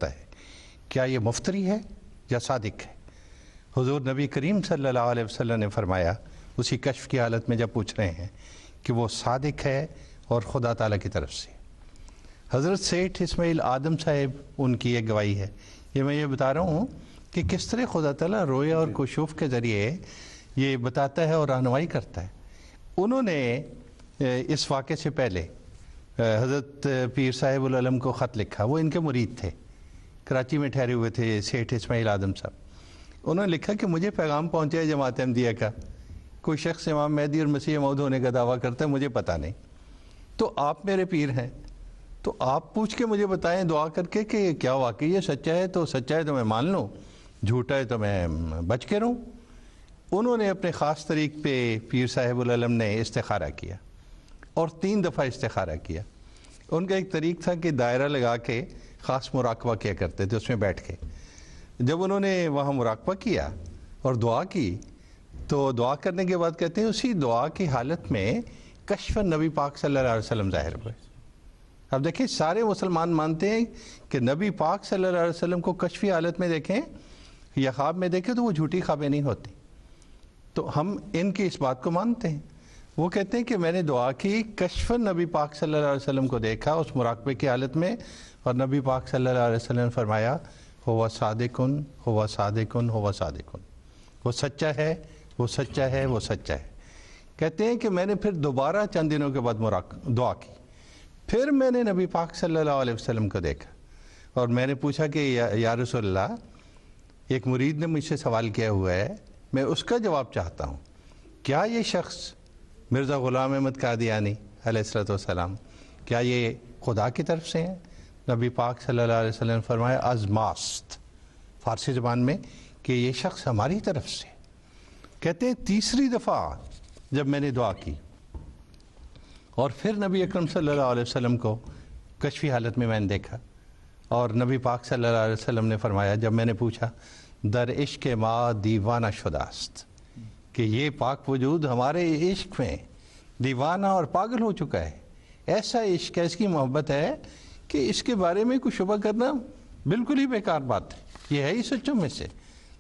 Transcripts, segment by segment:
کرتا ہے کیا یہ مفتری ہے یا صادق ہے؟ حضور نبی کریم صلی اللہ علیہ وسلم نے فرمایا اسی کشف کی حالت میں جب پوچھ رہے ہیں کہ وہ صادق ہے اور خدا تعالیٰ کی طرف سے۔ حضرت سیٹھ اسماعیل آدم صاحب ان کی یہ گواہی ہے۔ یہ میں یہ بتا رہا ہوں کہ کس طرح خدا تعالیٰ رویا اور کشوف کے ذریعے یہ بتاتا ہے اور رہنمائی کرتا ہے۔ انہوں نے اس واقعے سے پہلے حضرت پیر صاحب العلم کو خط لکھا، وہ ان کے مرید تھے، کراچی میں ٹھہرے ہوئے تھے سیٹھ اسماعیل آدم صاحب۔ انہوں نے لکھا کہ مجھے پیغام پہنچا ہے جماعت احمدیہ کا، کوئی شخص امام مہدی اور مسیح موعود ہونے کا دعویٰ کرتا ہے، مجھے پتہ نہیں، تو آپ میرے پیر ہیں، تو آپ پوچھ کے مجھے بتائیں دعا کر کے کہ کیا واقعی یہ سچا ہے، تو سچا ہے تو میں مان لوں، جھوٹا ہے تو میں بچ کے رہوں۔ انہوں نے اپنے خاص طریق پہ پیر صاحب العلم نے استخارہ کیا اور 3 دفعہ استخارہ کیا۔ ان کا ایک طریق تھا کہ دائرہ لگا کے خاص مراقبہ کیا کرتے تھے، اس میں بیٹھ کے۔ جب انہوں نے وہاں مراقبہ کیا اور دعا کی تو دعا کرنے کے بعد کہتے ہیں اسی دعا کی حالت میں کشف نبی پاک صلی اللہ علیہ وسلم ظاہر ہوئے۔ اب دیکھیں سارے مسلمان مانتے ہیں کہ نبی پاک صلی اللہ علیہ وسلم کو کشفی حالت میں دیکھیں یا خواب میں دیکھیں تو وہ جھوٹی خوابیں نہیں ہوتی، تو ہم ان کی اس بات کو مانتے ہیں۔ وہ کہتے ہیں کہ میں نے دعا کی، کشف نبی پاک صلی اللہ علیہ وسلم کو دیکھا اس مراقبے کی حالت میں، اور نبی پاک صلی اللہ علیہ وسلم نے فرمایا ہوا صادقن ہوا صادقن ہوا صادقن، وہ سچا ہے وہ سچا ہے وہ سچا ہے۔ کہتے ہیں کہ میں نے پھر دوبارہ چند دنوں کے بعد دعا کی، پھر میں نے نبی پاک صلی اللہ علیہ وسلم کو دیکھا اور میں نے پوچھا کہ یا رسول اللہ، ایک مرید نے مجھ سے سوال کیا ہوا ہے، میں اس کا جواب چاہتا ہوں، کیا یہ شخص مرزا غلام احمد قادیانی علیہ السلام کیا یہ خدا کی طرف سے ہیں؟ نبی پاک صلی اللہ علیہ وسلم نے فرمایا از ماست، فارسی زبان میں، کہ یہ شخص ہماری طرف سے۔ کہتے ہیں تیسری دفعہ جب میں نے دعا کی اور پھر نبی اکرم صلی اللہ علیہ وسلم کو کشفی حالت میں نے دیکھا، اور نبی پاک صلی اللہ علیہ وسلم نے فرمایا جب میں نے پوچھا در عشق ما دیوانہ شداست، کہ یہ پاک وجود ہمارے عشق میں دیوانہ اور پاگل ہو چکا ہے، ایسا عشق ہے، اس کی محبت ہے کہ اس کے بارے میں کوئی شبہ کرنا بالکل ہی بیکار بات ہے، یہ ہے ہی سچوں میں سے۔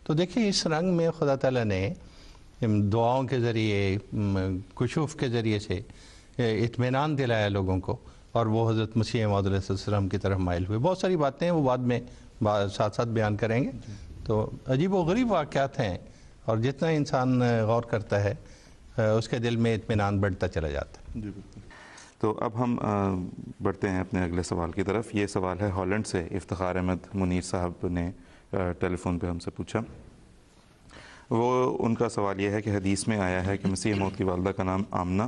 تو دیکھیں اس رنگ میں خدا تعالیٰ نے دعاؤں کے ذریعے، کشوف کے ذریعے سے اطمینان دلایا لوگوں کو، اور وہ حضرت مسیح موعود علیہ السلام کی طرف مائل ہوئے۔ بہت ساری باتیں ہیں وہ بعد میں ساتھ ساتھ بیان کریں گے۔ تو عجیب و غریب واقعات ہیں، اور جتنا انسان غور کرتا ہے اس کے دل میں اطمینان بڑھتا چلا جاتا ہے۔ جی بالکل۔ تو اب ہم بڑھتے ہیں اپنے اگلے سوال کی طرف۔ یہ سوال ہے ہالینڈ سے، افتخار احمد منیر صاحب نے ٹیلی فون پہ ہم سے پوچھا۔ ان کا سوال یہ ہے کہ حدیث میں آیا ہے کہ مسیح موعود کی والدہ کا نام آمنہ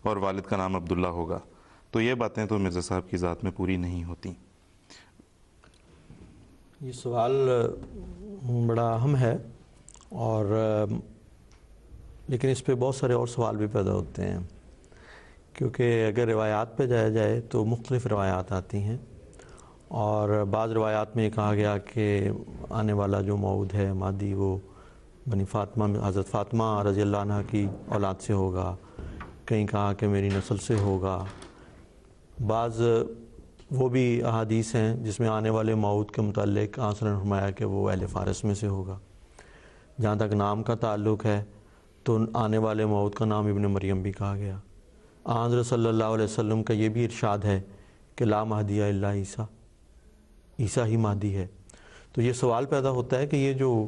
اور والد کا نام عبداللہ ہوگا، تو یہ باتیں تو مرزا صاحب کی ذات میں پوری نہیں ہوتی۔ یہ سوال بڑا اہم ہے، اور لیکن اس پہ بہت سارے اور سوال بھی پیدا ہوتے ہیں، کیونکہ اگر روایات پہ جایا جائے تو مختلف روایات آتی ہیں، اور بعض روایات میں یہ کہا گیا کہ آنے والا جو موعود ہے مہدی وہ بنی فاطمہ، حضرت فاطمہ رضی اللہ عنہ کی اولاد سے ہوگا، کہیں کہا کہ میری نسل سے ہوگا۔ بعض وہ بھی احادیث ہیں جس میں آنے والے موعود کے متعلق آن صلی اللہ علیہ وسلم نے فرمایا کہ وہ اہل فارس میں سے ہوگا۔ جہاں تک نام کا تعلق ہے تو آنے والے موعود کا نام ابن مریم بھی کہا گیا۔ حضرت صلی اللہ علیہ وسلم کا یہ بھی ارشاد ہے کہ لا مہدی الا عیسیٰ، عیسیٰ ہی مہدی ہے۔ تو یہ سوال پیدا ہوتا ہے کہ یہ جو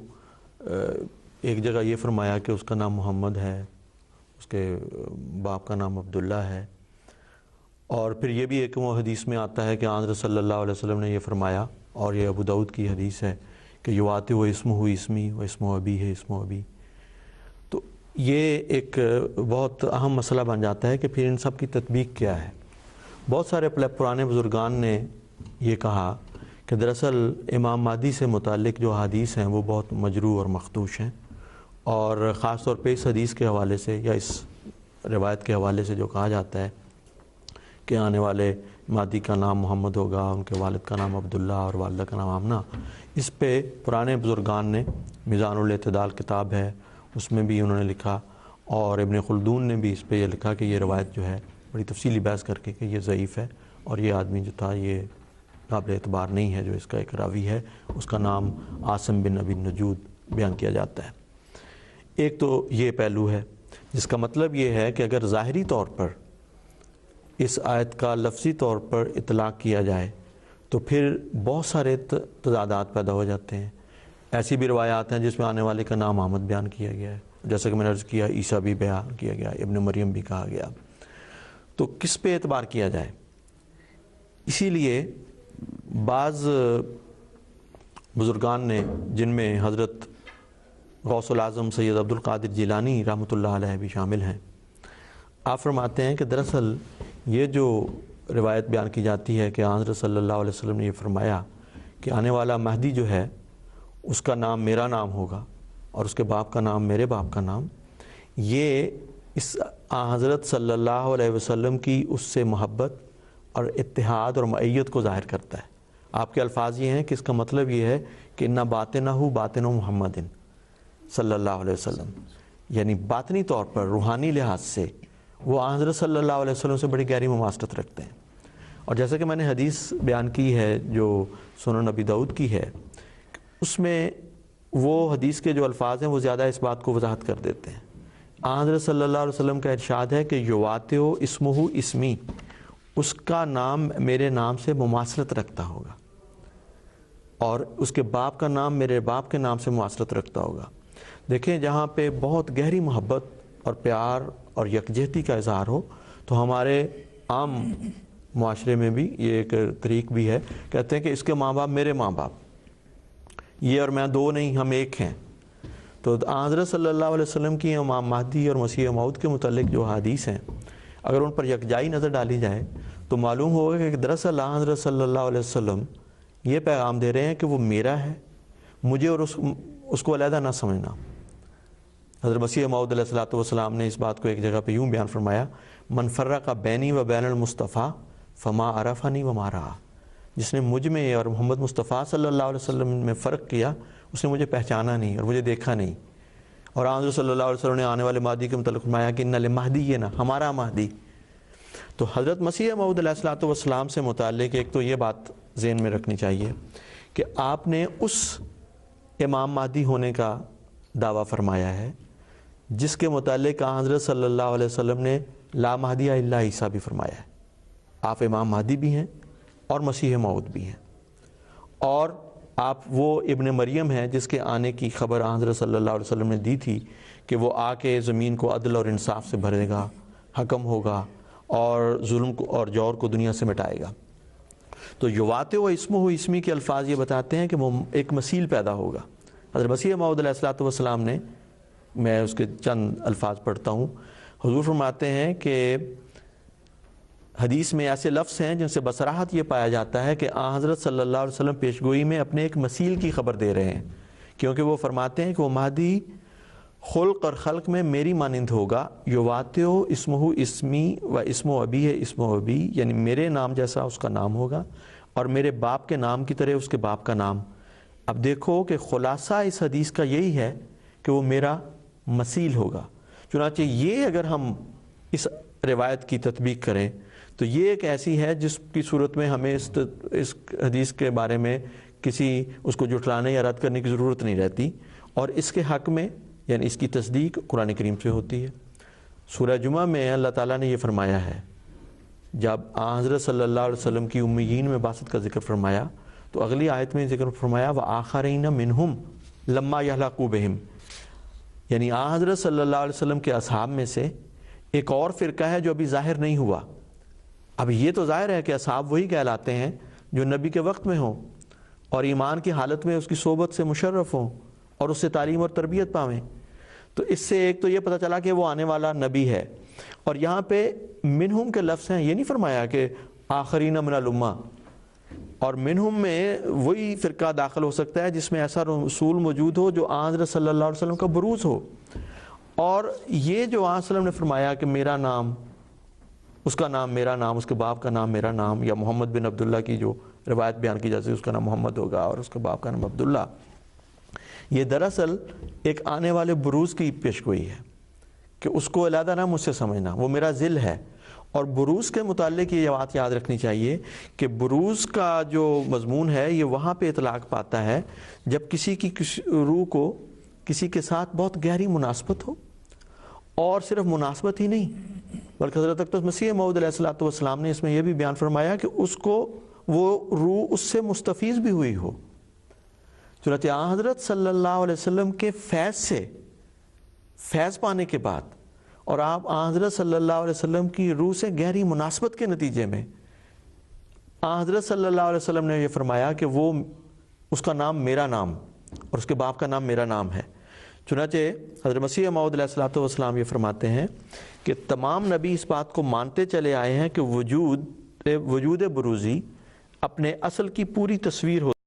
ایک جگہ یہ فرمایا کہ اس کا نام محمد ہے، اس کے باپ کا نام عبداللہ ہے، اور پھر یہ بھی ایک وہ حدیث میں آتا ہے کہ حضرت صلی اللہ علیہ وسلم نے یہ فرمایا، اور یہ ابو داؤد کی حدیث ہے کہ یواتی و اسمہ اسمی و اسمہ ابی ہے اسمہ ابی۔ تو یہ ایک بہت اہم مسئلہ بن جاتا ہے کہ پھر ان سب کی تطبیق کیا ہے۔ بہت سارے پرانے بزرگان نے یہ کہا کہ دراصل امام مہدی سے متعلق جو حدیث ہیں وہ بہت مجروح اور مخدوش ہیں، اور خاص طور پہ اس حدیث کے حوالے سے یا اس روایت کے حوالے سے جو کہا جاتا ہے کہ آنے والے مہدی کا نام محمد ہوگا، ان کے والد کا نام عبداللہ اور والدہ کا نام آمنہ، اس پہ پرانے بزرگان نے، میزان الاعتدال کتاب ہے اس میں بھی انہوں نے لکھا، اور ابن خلدون نے بھی اس پہ یہ لکھا کہ یہ روایت جو ہے بڑی تفصیلی بحث کر کے کہ یہ ضعیف ہے، اور یہ آدمی جو تھا یہ قابل اعتبار نہیں ہے جو اس کا ایک راوی ہے، اس کا نام عاصم بن ابی نجود بیان کیا جاتا ہے۔ ایک تو یہ پہلو ہے جس کا مطلب یہ ہے کہ اگر ظاہری طور پر اس آیت کا لفظی طور پر اطلاق کیا جائے تو پھر بہت سارے تضادات پیدا ہو جاتے ہیں۔ ایسی بھی روایات ہیں جس میں آنے والے کا نام احمد بیان کیا گیا ہے، جیسا کہ میں نے عرض کیا عیسیٰ بھی بیان کیا گیا، ابن مریم بھی کہا گیا، تو کس پہ اعتبار کیا جائے؟ اسی لیے بعض بزرگان نے، جن میں حضرت غوث العظم سید عبد القادر جیلانی رحمۃ اللہ علیہ بھی شامل ہیں، آپ فرماتے ہیں کہ دراصل یہ جو روایت بیان کی جاتی ہے کہ حضرت صلی اللہ علیہ وسلم نے یہ فرمایا کہ آنے والا مہدی جو ہے اس کا نام میرا نام ہوگا اور اس کے باپ کا نام میرے باپ کا نام، یہ اس حضرت صلی اللہ علیہ وسلم کی اس سے محبت اور اتحاد اور معیت کو ظاہر کرتا ہے۔ آپ کے الفاظ یہ ہیں کہ اس کا مطلب یہ ہے کہ اِنَّ باطنہ باطن محمد صلی اللہ علیہ وسلم، یعنی باطنی طور پر روحانی لحاظ سے وہ حضرت صلی اللہ علیہ وسلم سے بڑی گہری مماثلت رکھتے ہیں۔ اور جیسا کہ میں نے حدیث بیان کی ہے جو سنن نبی داؤد کی ہے، اس میں وہ حدیث کے جو الفاظ ہیں وہ زیادہ اس بات کو وضاحت کر دیتے ہیں۔ حضرت صلی اللہ علیہ وسلم کا ارشاد ہے کہ یواطئ اسمہ اسمی، اس کا نام میرے نام سے مماثلت رکھتا ہوگا، اور اس کے باپ کا نام میرے باپ کے نام سے مماثلت رکھتا ہوگا۔ دیکھیں، جہاں پہ بہت گہری محبت اور پیار اور یکجہتی کا اظہار ہو تو ہمارے عام معاشرے میں بھی یہ ایک طریق بھی ہے، کہتے ہیں کہ اس کے ماں باپ میرے ماں باپ، یہ اور میں دو نہیں، ہم ایک ہیں۔ تو حضرت صلی اللہ علیہ وسلم کی امام مہدی اور مسیح موعود کے متعلق جو حدیث ہیں، اگر ان پر یکجائی نظر ڈالی جائے تو معلوم ہوگا کہ دراصل حضرت صلی اللہ علیہ وسلم یہ پیغام دے رہے ہیں کہ وہ میرا ہے، مجھے اور اس کو علیحدہ نہ سمجھنا۔ حضرت مسیح موعود علیہ الصلوۃ والسلام نے اس بات کو ایک جگہ پہ یوں بیان فرمایا، من فرق بینی و بین المصطفیٰ فما عرفنی وما رآ، جس نے مجھ میں اور محمد مصطفیٰ صلی اللہ علیہ وسلم میں فرق کیا، اس نے مجھے پہچانا نہیں اور مجھے دیکھا نہیں۔ اور حضرت صلی اللہ علیہ وسلم نے آنے والے مہدی کے متعلق فرمایا کہ اِنَّ لِمَہْدِیِّنَا، ہمارا مہدی۔ تو حضرت مسیح موعود علیہ الصلوۃ والسلام سے متعلق ایک تو یہ بات ذہن میں رکھنی چاہیے کہ آپ نے اس امام مہدی ہونے کا دعویٰ فرمایا ہے جس کے متعلق حضرت صلی اللہ علیہ وسلم نے لا مہدی الا عیسیٰ بھی فرمایا ہے۔ آپ امام مہدی بھی ہیں اور مسیح موعود بھی ہیں، اور آپ وہ ابن مریم ہیں جس کے آنے کی خبر حضرت صلی اللہ علیہ وسلم نے دی تھی کہ وہ آ کے زمین کو عدل اور انصاف سے بھرے گا، حکم ہوگا اور ظلم کو اور جور کو دنیا سے مٹائے گا۔ تو یواطئ اسمہ اسمی کے الفاظ یہ بتاتے ہیں کہ وہ ایک مثیل پیدا ہوگا۔ حضرت مسیح موعود علیہ الصلوۃ والسلام نے، میں اس کے چند الفاظ پڑھتا ہوں، حضور فرماتے ہیں کہ حدیث میں ایسے لفظ ہیں جن سے بصراحت یہ پایا جاتا ہے کہ حضرت صلی اللہ علیہ وسلم پیشگوئی میں اپنے ایک مثیل کی خبر دے رہے ہیں، کیونکہ وہ فرماتے ہیں کہ وہ مہدی خلق اور خلق میں میری مانند ہوگا، یواطئ اسمہ اسمی و اسم ابی ہے اسم ابی، یعنی میرے نام جیسا اس کا نام ہوگا اور میرے باپ کے نام کی طرح اس کے باپ کا نام۔ اب دیکھو کہ خلاصہ اس حدیث کا یہی ہے کہ وہ میرا مثیل ہوگا۔ چنانچہ یہ اگر ہم اس روایت کی تطبیق کریں تو یہ ایک ایسی ہے جس کی صورت میں ہمیں اس حدیث کے بارے میں کسی اس کو جھٹلانے یا رد کرنے کی ضرورت نہیں رہتی، اور اس کے حق میں یعنی اس کی تصدیق قرآن کریم سے ہوتی ہے۔ سورہ جمعہ میں اللہ تعالیٰ نے یہ فرمایا ہے، جب حضرت صلی اللہ علیہ وسلم کی امیین میں بعثت کا ذکر فرمایا تو اگلی آیت میں ذکر فرمایا وآخرین منہم لما یلحقوا بہم، یعنی حضرت صلی اللہ علیہ وسلم کے اصحاب میں سے ایک اور فرقہ ہے جو ابھی ظاہر نہیں ہوا۔ اب یہ تو ظاہر ہے کہ اصحاب وہی کہلاتے ہیں جو نبی کے وقت میں ہوں اور ایمان کی حالت میں اس کی صحبت سے مشرف ہوں اور اس سے تعلیم اور تربیت پاویں۔ تو اس سے ایک تو یہ پتہ چلا کہ وہ آنے والا نبی ہے، اور یہاں پہ منہم کے لفظ ہیں، یہ نہیں فرمایا کہ آخرین من الامہ، اور منہم میں وہی فرقہ داخل ہو سکتا ہے جس میں ایسا رسول موجود ہو جو حضرت صلی اللہ علیہ وسلم کا بروز ہو۔ اور یہ جو حضرت صلی اللہ علیہ وسلم نے فرمایا کہ میرا نام، اس کا نام میرا نام، اس کے باپ کا نام میرا نام، یا محمد بن عبداللہ کی جو روایت بیان کی جاتی ہے اس کا نام محمد ہوگا اور اس کے باپ کا نام عبداللہ، یہ دراصل ایک آنے والے بروز کی پیشگوئی ہے کہ اس کو علیحدہ نہ مجھ سے سمجھنا، وہ میرا ذل ہے، اور بروز کے متعلق یہ بات یاد رکھنی چاہیے کہ بروز کا جو مضمون ہے یہ وہاں پہ اطلاق پاتا ہے جب کسی کی روح کو کسی کے ساتھ بہت گہری مناسبت ہو، اور صرف مناسبت ہی نہیں بلکہ حضرت اقدس مسیح موعود علیہ الصلوۃ والسلام نے اس میں یہ بھی بیان فرمایا کہ اس کو وہ روح اس سے مستفیض بھی ہوئی ہو۔ چنانچہ آن حضرت صلی اللہ علیہ وسلم کے فیض سے، فیض پانے کے بعد، اور آپ آن حضرت صلی اللہ علیہ وسلم کی روح سے گہری مناسبت کے نتیجے میں آن حضرت صلی اللہ علیہ وسلم نے یہ فرمایا کہ وہ اس کا نام میرا نام اور اس کے باپ کا نام میرا نام ہے۔ چنانچہ حضرت مسیح موعود علیہ الصلوۃ والسلام یہ فرماتے ہیں کہ تمام نبی اس بات کو مانتے چلے آئے ہیں کہ وجود بروزی اپنے اصل کی پوری تصویر ہو